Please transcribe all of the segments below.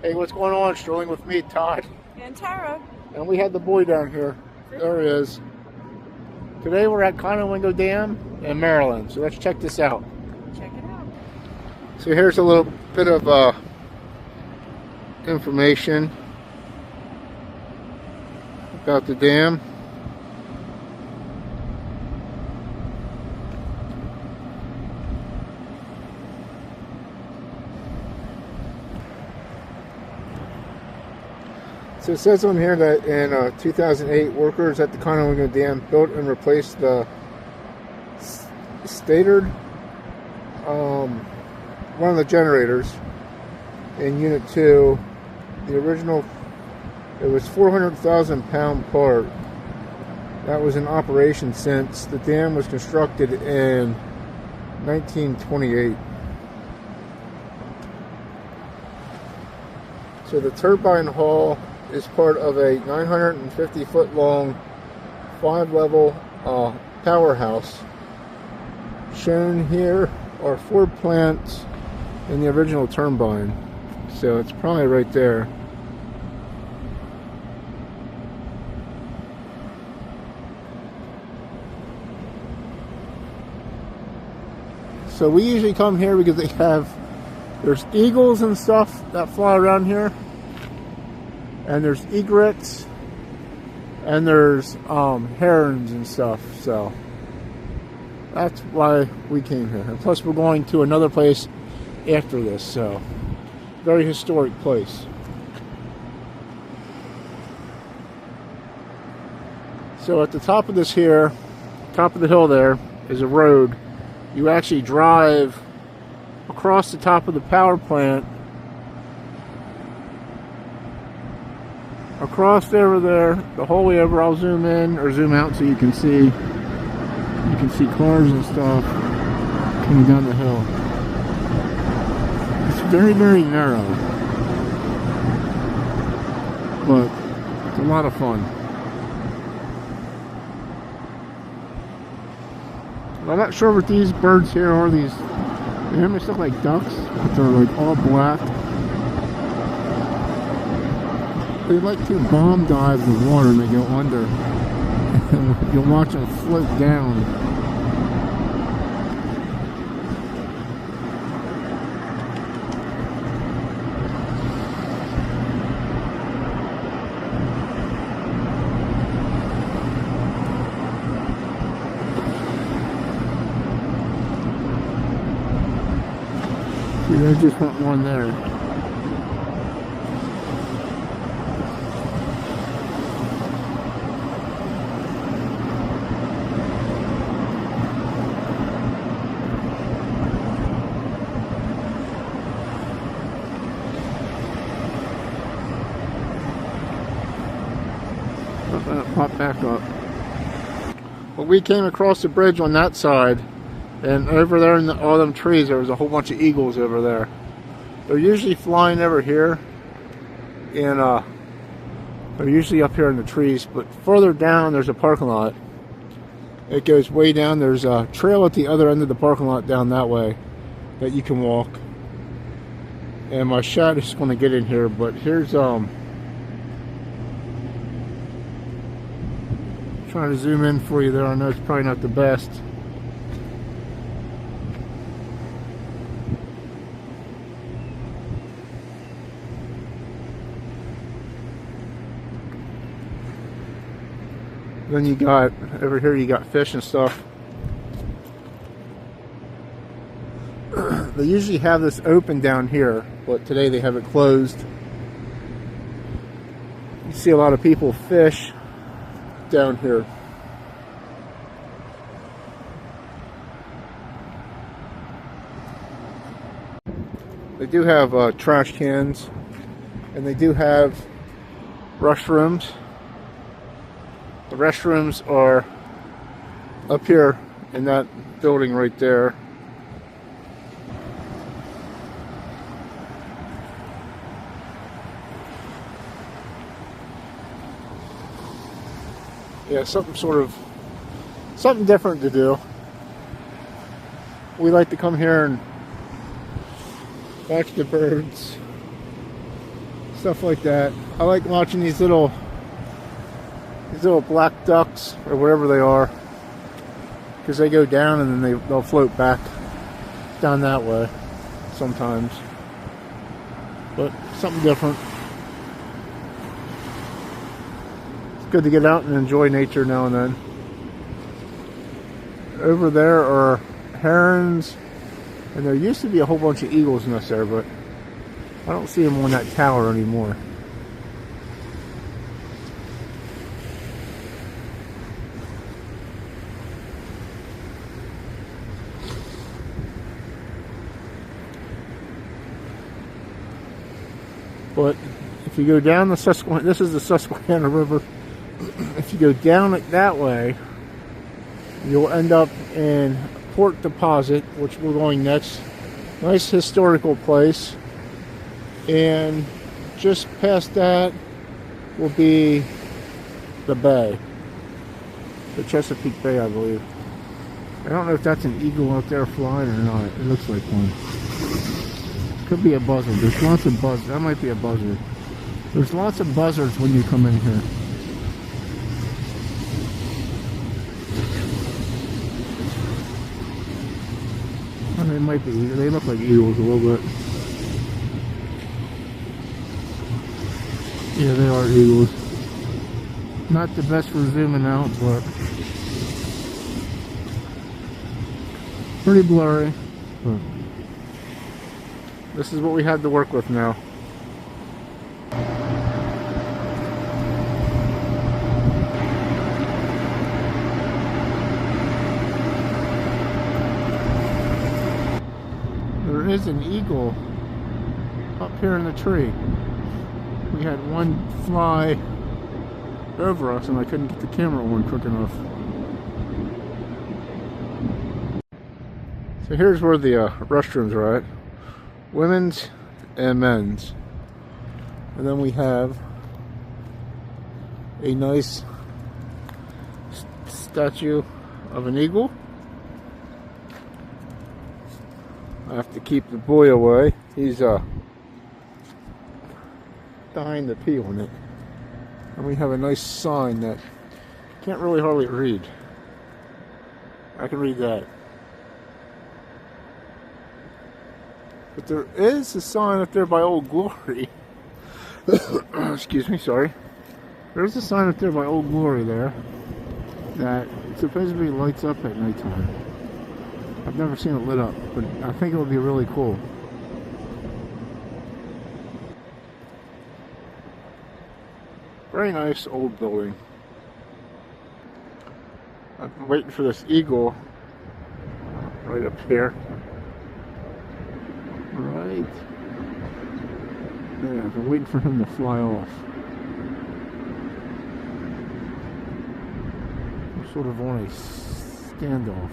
Hey, what's going on? Strolling with me, Todd. And Tara. And we had the boy down here. There he is. Today we're at Conowingo Dam in Maryland. So let's check this out. Check it out. So here's a little bit of information about the dam. So it says on here that in 2008, workers at the Conowingo Dam built and replaced the stator, one of the generators in Unit 2. The original, it was 400,000 pound part. That was in operation since the dam was constructed in 1928. So the turbine hall is part of a 950 foot long 5-level powerhouse. Shown here are 4 plants in the original turbine, so it's probably right there. So we usually come here because there's eagles and stuff that fly around here. And there's egrets, and there's herons and stuff, so that's why we came here. And plus we're going to another place after this, so very historic place. So at the top of this here, top of the hill there, is a road. You actually drive across the top of the power plant, across over there, the whole way over. I'll zoom in or zoom out so you can see. You can see cars and stuff coming down the hill. It's very, very narrow, but it's a lot of fun. I'm not sure what these birds here are. They almost look like ducks, but they're like all black. They like to bomb dive the water and they go under. And you'll watch them float down. See, there's just one there. Pop back up. Well, we came across the bridge on that side, and over there in all them trees there was a whole bunch of eagles over there. They're usually flying over here, and they're usually up here in the trees, but further down there's a parking lot. It goes way down. There's a trail at the other end of the parking lot down that way that you can walk. And my shot is going to get in here, but here's trying to zoom in for you there. I know it's probably not the best. Then you got, over here you got fish and stuff. They usually have this open down here, but today they have it closed. You see a lot of people fish down here. They do have trash cans, and they do have restrooms. The restrooms are up here in that building right there. Yeah, something different to do. We like to come here and watch the birds. stuff like that. I like watching these little black ducks or whatever they are, because they go down and then they'll float back down that way sometimes. But something different. It's good to get out and enjoy nature now and then. Over there are herons, and there used to be a whole bunch of eagles nests there, but I don't see them on that tower anymore. But if you go down the Susquehanna, this is the Susquehanna River. If you go down it that way, you'll end up in Port Deposit, which we're going next. Nice historical place. And just past that will be the bay. The Chesapeake Bay, I believe. I don't know if that's an eagle out there flying or not. It looks like one. Could be a buzzard. There's lots of buzzards. That might be a buzzard. There's lots of buzzards when you come in here. And they might be. They look like eagles a little bit. Yeah, they are eagles. Not the best for zooming out, but pretty blurry. But this is what we had to work with now. There is an eagle up here in the tree. We had one fly over us and I couldn't get the camera on quick enough. So here's where the restrooms are at. Women's and men's. And then we have a nice statue of an eagle. I have to keep the boy away. He's dying to pee on it. And we have a nice sign that you can't really hardly read. I can read that. But there is a sign up there by Old Glory. Excuse me, sorry. There's a sign up there by Old Glory there that supposedly lights up at nighttime. I've never seen it lit up, but I think it would be really cool. Very nice old building. I'm waiting for this eagle right up here. Right there. I've been waiting for him to fly off. I'm sort of on a standoff.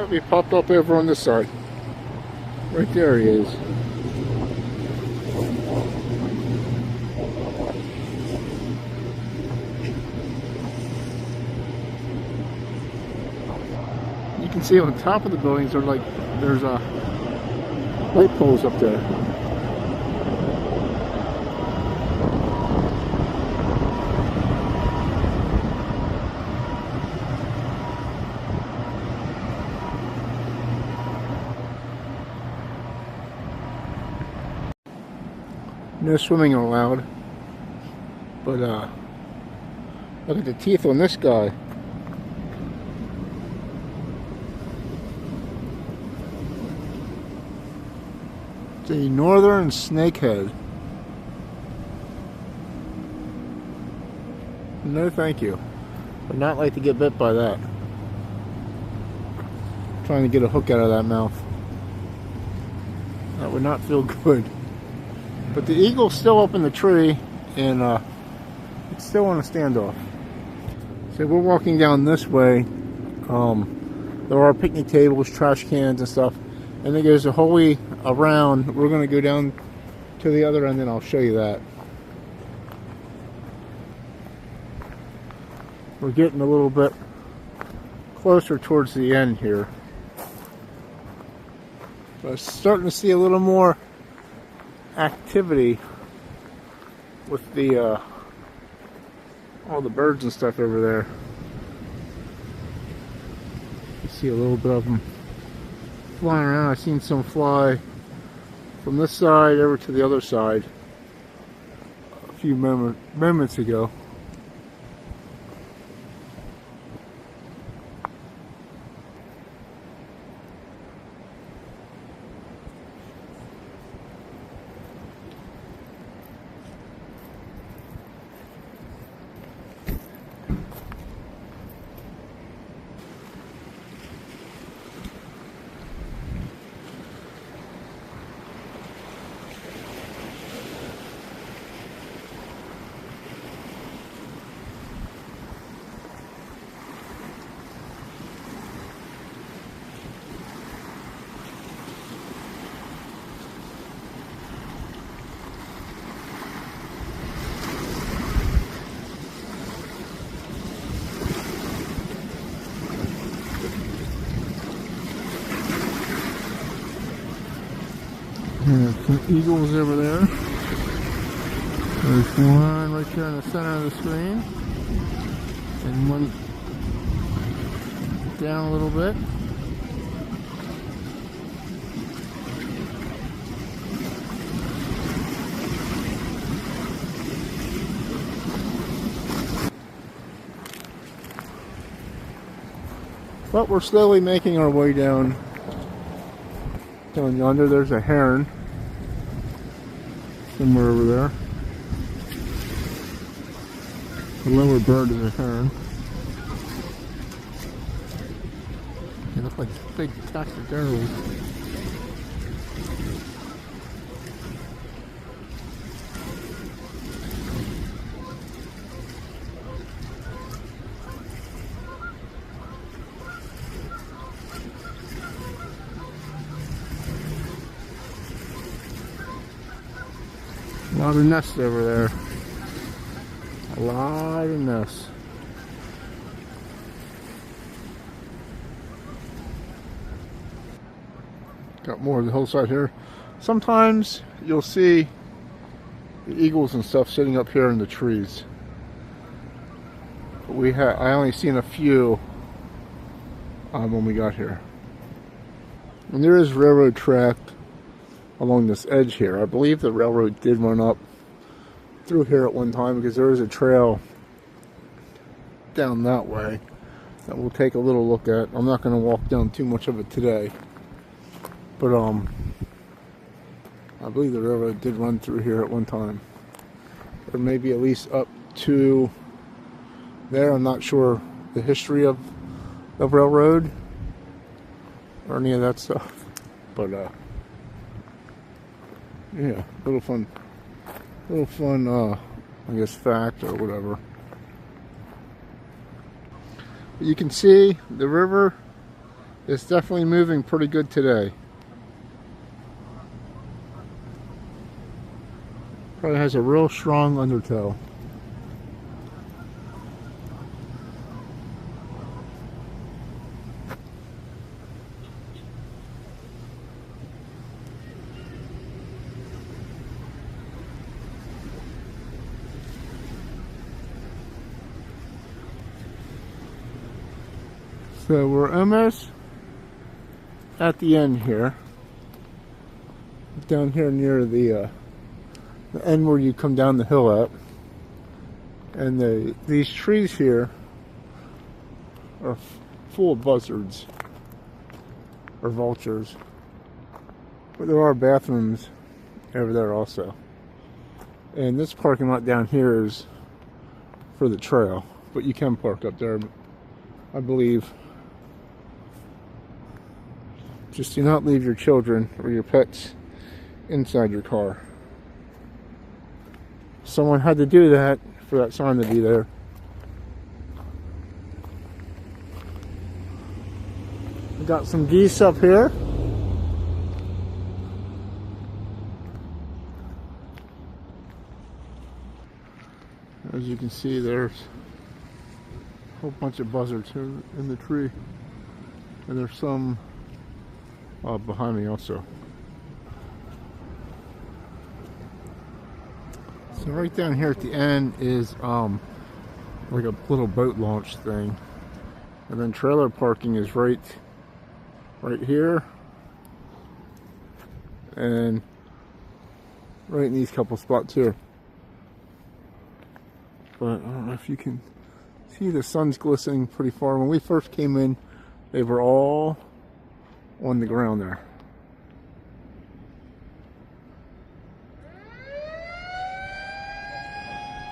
He popped up over on this side. Right there he is. You can see on top of the buildings there's light poles up there. No swimming allowed, but look at the teeth on this guy. It's a northern snakehead. No thank you. Would not like to get bit by that. Trying to get a hook out of that mouth. That would not feel good. But the eagle's still up in the tree, and it's still on a standoff. So we're walking down this way. There are picnic tables, trash cans and stuff. And it goes the whole way around. We're going to go down to the other end and I'll show you that. We're getting a little bit closer towards the end here. But I'm starting to see a little more activity with the all the birds and stuff over there. You see a little bit of them flying around. I've seen some fly from this side over to the other side a few moments ago. There's some eagles over there. There's one right there in the center of the screen. And one down a little bit. But we're slowly making our way down yonder. There's a heron somewhere over there. The lower bird is a heron. They look like big taxidermies. A lot of nests over there. A lot of nests. Got more of the hillside here. Sometimes you'll see the eagles and stuff sitting up here in the trees. But I only seen a few when we got here. And there is railroad track along this edge here. I believe the railroad did run up through here at one time, because there is a trail down that way that we'll take a little look at. I'm not going to walk down too much of it today, but I believe the railroad did run through here at one time, or maybe at least up to there. I'm not sure the history of the railroad or any of that stuff, but yeah, little fun, I guess, fact or whatever. But you can see the river is definitely moving pretty good today. Probably has a real strong undertow. So we're almost at the end here. Down here near the end where you come down the hill at. And these trees here are full of buzzards or vultures. But there are bathrooms over there also. And this parking lot down here is for the trail. But you can park up there, I believe. Just do not leave your children or your pets inside your car. Someone had to do that for that sign to be there. We got some geese up here. As you can see, there's a whole bunch of buzzards here in the tree. And there's some behind me also. So right down here at the end is like a little boat launch thing. And then trailer parking is right here. And right in these couple spots here. But I don't know if you can see the sun's glistening pretty far. When we first came in, they were all on the ground there.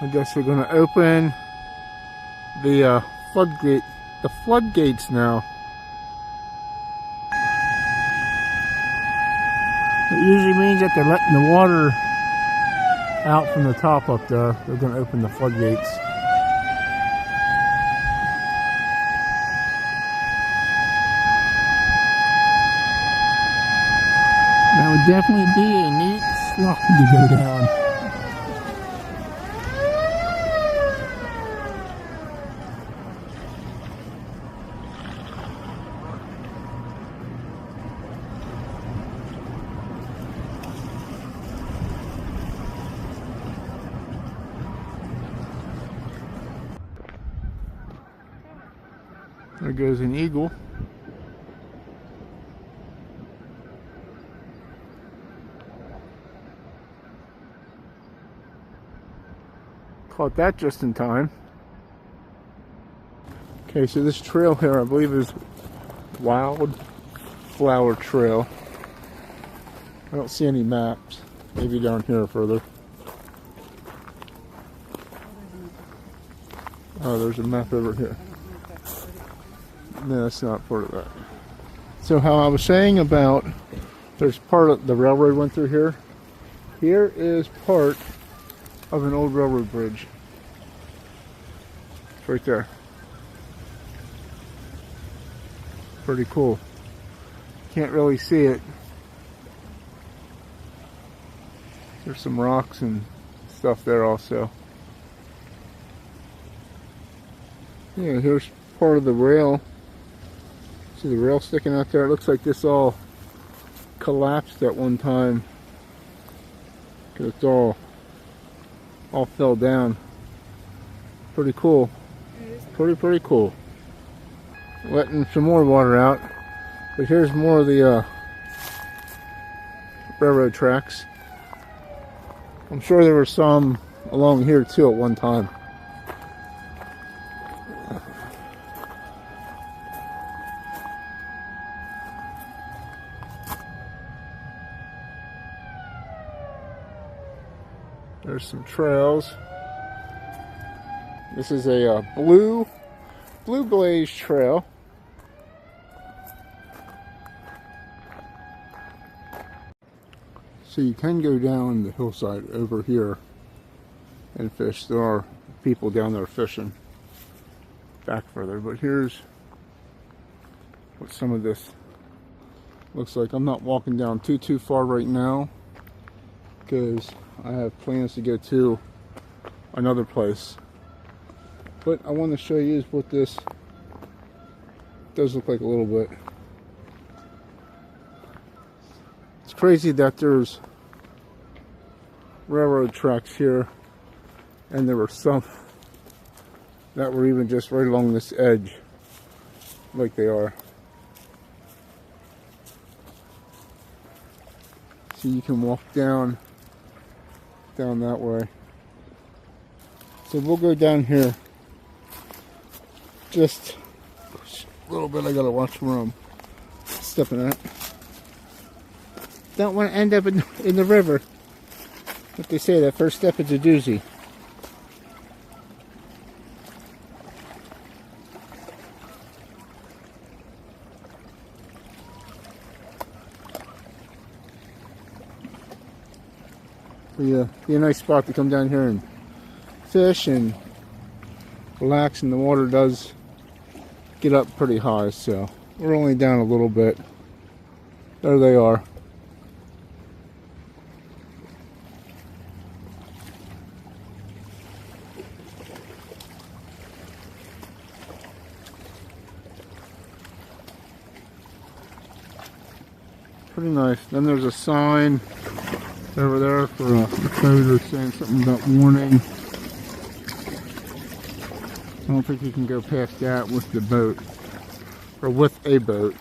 I guess we're going to open the floodgates now. It usually means that they're letting the water out from the top up there. They're going to open the floodgates. That would definitely be a neat slide to go down. There goes an eagle. Caught that just in time. Okay, so this trail here I believe is Wildflower Trail. I don't see any maps. Maybe down here further. Oh, there's a map over here. No, that's not part of that. So how I was saying about there's part of the railroad went through here. Here is part of an old railroad bridge. It's right there. Pretty cool. Can't really see it. There's some rocks and stuff there also. Yeah, here's part of the rail. See the rail sticking out there? It looks like this all collapsed at one time. Cause it's all fell down. Pretty cool. Pretty cool. Letting some more water out. But here's more of the railroad tracks. I'm sure there were some along here too at one time. There's some trails. This is a blue blaze trail. So you can go down the hillside over here and fish. There are people down there fishing back further, but here's what some of this looks like. I'm not walking down too far right now because I have plans to go to another place. But I want to show you what this does look like a little bit. It's crazy that there's railroad tracks here, and there were some that were even just right along this edge, like they are. So you can walk down that way. So we'll go down here just a little bit. I gotta watch where I'm stepping at. Don't want to end up in the river. What they say, that first step is a doozy. Be a nice spot to come down here and fish and relax, and the water does get up pretty high, so we're only down a little bit. There they are. Pretty nice. Then there's a sign over there for a photo saying something about warning. I don't think you can go past that with the boat, or with a boat.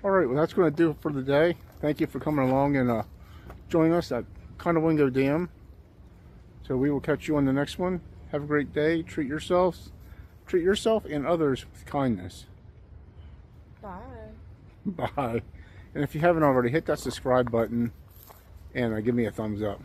Alright, well that's going to do it for the day. Thank you for coming along and joining us at Conowingo Dam. So we will catch you on the next one. Have a great day. Treat yourself and others with kindness. Bye. Bye. And if you haven't already, hit that subscribe button and give me a thumbs up.